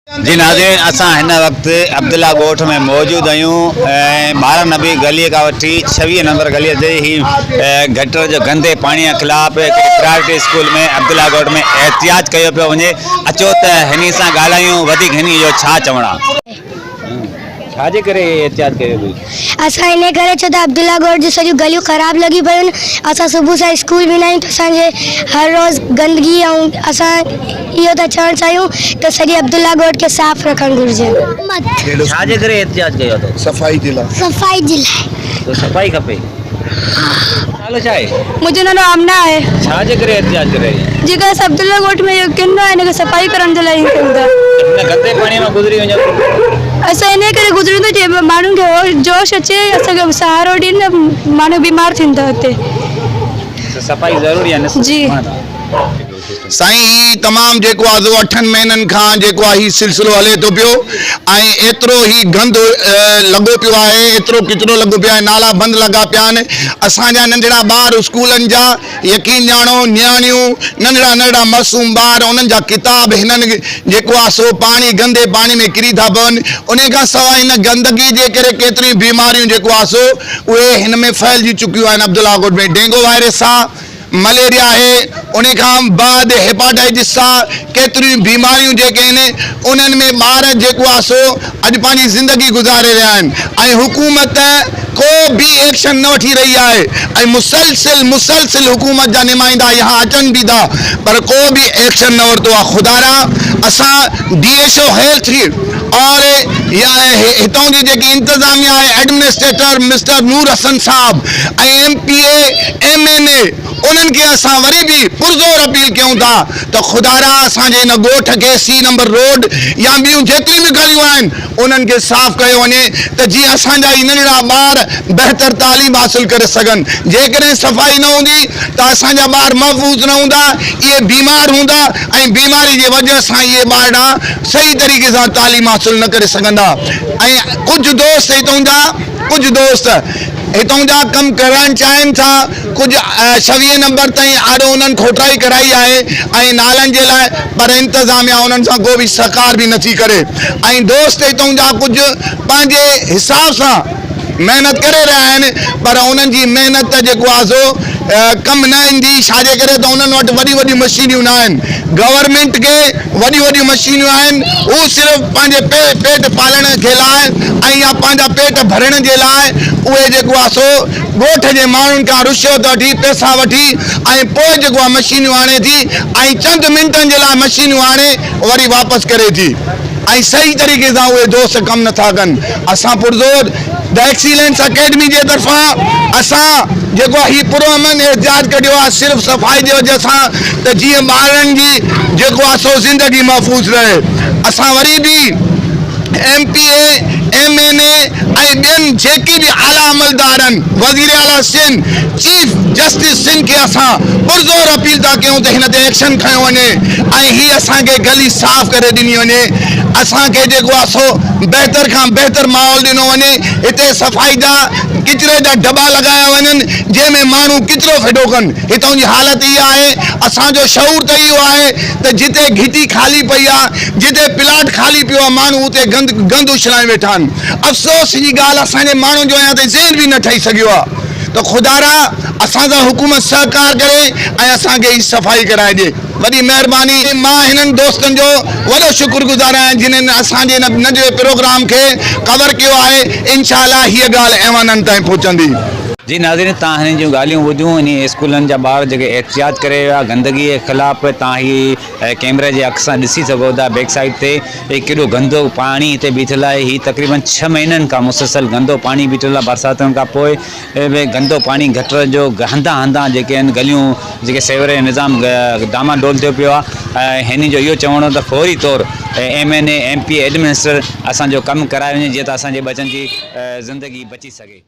जी नाज़रीन, असां हिन वक़्तु अब्दुल्ला ॻोठ में मौजूद आहियूं। 12 नंबरी गलीअ खां वठी 26 नंबर गलीअ ते ही गटर जो गंदे पाणी जे ख़िलाफ़ प्राइवेट स्कूल में अब्दुल्ला ॻोठ में एहतियाज कयो पियो वञे। अचो त हिन सां ॻाल्हायूं, वधीक हिन जो छा चवणु आहे। छाजे करे एहतियाज कयो पियो? असां इन करे छो त अब्दुल्ला ॻोठ जी सॼियूं गलियूं ख़राब लॻी पियूं आहिनि। असां सुबुह सां स्कूल वेंदा आहियूं त असांजे हर रोज़ गंदगी ऐं असां इहो था चवणु चाहियूं त सॼी अब्दुल्ला ॻोठ खे साफ़ रखणु घुरिजे। छाजे करे एहतियाज कयो अथव? सफ़ाई जे लाइ। तो सफ़ाई खपे। नालो छा आहे? मुंहिंजो नालो आमना आहे। छाजे करे एहतियाज करे? जेका अब्दुल्ला ॻोठ में इहो किनो आहे हिन खे सफ़ाई करण जे लाइ कयूं था। हिन गंदे पाणी में गुज़री वञो। असां इन करे गुज़रूं था जे माण्हुनि खे जोश अचे, असांखे सहारो ॾियनि, माण्हू बीमार थींदा हिते। सफ़ाई ज़रूरी आहे न? जी साईं, तमाम जेको आहे 8 महीननि खां जेको आहे सिलसिलो हले तो पियो ऐं एतिरो ही गंद लॻो पियो आहे, एतिरो किचिरो लॻो पियो आहे, नाला बंदि लॻा पिया आहिनि। असांजा नंढड़ा ॿार स्कूलनि जा यकीन ॼाणो नियाणियूं नंढड़ा नंढड़ा मासूम ॿार उन्हनि जा किताब हिननि जेको आहे सो पाणी गंदे पाणी में किरी था पवनि। उन खां सवाइ हिन गंदगी जे करे केतिरियूं बीमारियूं जेको आहे सो उहे हिन में फैलिजी चुकियूं आहिनि। अब्दुल्ला ॻोठ में डेंगू वायरस आहे, मलेरिया है, उन खां बाद हेपाटाइटिस सां केतिरियूं बीमारियूं जेके आहिनि उन्हनि में ॿार जेको आहे सो अॼु पंहिंजी ज़िंदगी गुज़ारे रहिया आहिनि ऐं हुकूमत को भी एक्शन न वठी रही है ऐं मुसलसिल हुकूमत जा नुमाइंदा यहाँ अचनि भी था पर को भी एक्शन न वरितो आहे। खुदारा असां DSO हेल्थ और हितों जी जेकी इंतज़ामिया है एडमिनिस्ट्रेटर मिस्टर नूर हसन साहब ऐं MPA MNA उन्हनि खे असां वरी भी पुरज़ोर अपील कयूं था त खुदारा असांजे हिन ॻोठ खे C नंबर रोड या ॿियूं जेतिरियूं भी गलियूं आहिनि उन्हनि खे साफ़ कयो वञे त जीअं असांजा ही नंढड़ा ॿार बहितर तालीम हासिल करे सघनि। जेकॾहिं सफ़ाई न हूंदी त असांजा ॿार महफ़ूज़ न हूंदा, इहे बीमार हूंदा ऐं बीमारी जे वजह सां इहे ॿार सही तरीक़े सां तालीम हासिल न करे सघंदा। ऐं कुझु दोस्त हितों जा कम करण चाहिनि था, कुछ 26 नंबर ताईं आॾो उन्हनि खोटाई कराई आहे ऐं नालनि जे लाइ, पर इंतज़ामिया उन्हनि सां को भी सहकार भी नथी करे। ऐं दोस्त हितों जा कुछ पंहिंजे हिसाब सां मेहनत करे रहिया आहिनि पर उन्हनि जी मेहनत जेको आहे सो कम न ईंदी। छाजे करे त उन्हनि वटि वॾी मशीनियूं न आहिनि। गवर्नमेंट खे वॾी मशीनियूं आहिनि, हू सिर्फ़ु पंहिंजे पेट पालण के लाइ ऐं या पंहिंजा पेट भरण जे लाइ उहे जेको आहे सो ॻोठ जे माण्हुनि खां रुश्वत वठी पैसा वठी ऐं पोइ जेको आहे मशीनियूं आणे थी ऐं चंद मिंटनि जे लाइ मशीनियूं आणे वरी वापसि करे थी ऐं सही तरीक़े सां उहे दोस्त कमु नथा कनि। असां पुरज़ोर द एक्सीलेंस अकेडमी जे तरफ़ां असां जेको आहे ही पुरअमन एहतियाज कढियो आहे सिर्फ़ु सफ़ाई जे वजह सां त जीअं ॿारनि जी जेको आहे सो ज़िंदगी महफ़ूज़ रहे। असां वरी भी MPA MNA ऐं ॿियनि जेके भी आला अमलदार आहिनि, वज़ीर आला सिंध, चीफ जस्टिस सिंध खे असां पुरज़ोर अपील था कयूं त हिन ते एक्शन खयो वञे ऐं ही असांखे गली साफ़ करे ॾिनी वञे। असांखे जेको आहे सो बहितर खां बहितर माहौल ॾिनो वञे। हिते सफ़ाई जा किचिरे जा दॿा लॻाया वञनि जंहिंमें माण्हू किचिरो फिटो कनि। हितां जी हालत इहा आहे, असांजो शऊर त इहो आहे त जिते घिटी खाली पई आहे, जिते प्लाट खाली पियो आहे, माण्हू उते गंद उछलाए वेठा आहिनि। अफ़सोस जी ॻाल्हि असांजे माण्हुनि जो अञा ताईं ज़हन भी न ठही सघियो आहे त खुदारा असां सां हुकूमत सहकार करे ऐं असांखे ही सफ़ाई कराए ॾिए। वॾी महिरबानी। मां हिननि दोस्तनि जो वॾो शुक्रगुज़ार आहियां जिन्हनि असांजे नंढे प्रोग्राम खे कवर कयो आहे। इंशाअल्लाह हीअ ॻाल्हि ऐवाननि ताईं पहुचंदी। जी नाज़रीन, तव्हां हिन जूं ॻाल्हियूं ॿुधियूं। इन स्कूलनि जा ॿार जेके एहतियाज करे विया गंदगी जे ख़िलाफ़, तव्हां ही कैमरे जे अख सां ॾिसी सघो था बैक साइड ते केॾो गंदो पाणी हिते बीठल आहे। ही तक़रीबन 6 महीननि खां मुसलसल गंदो पाणी बीठल आहे। बरसातुनि खां पोइ गंदो पाणी गटर जो हंधा जेके आहिनि गलियूं जेके सेवरेज निज़ाम डामाडोल थियो पियो आहे। हिन जो इहो चवणो त फौरी तौर MNA MPA एडमिनिस्ट्रेटर असांजो कमु कराए वञे जीअं त असांजे बचनि जी ज़िंदगी बची सघे।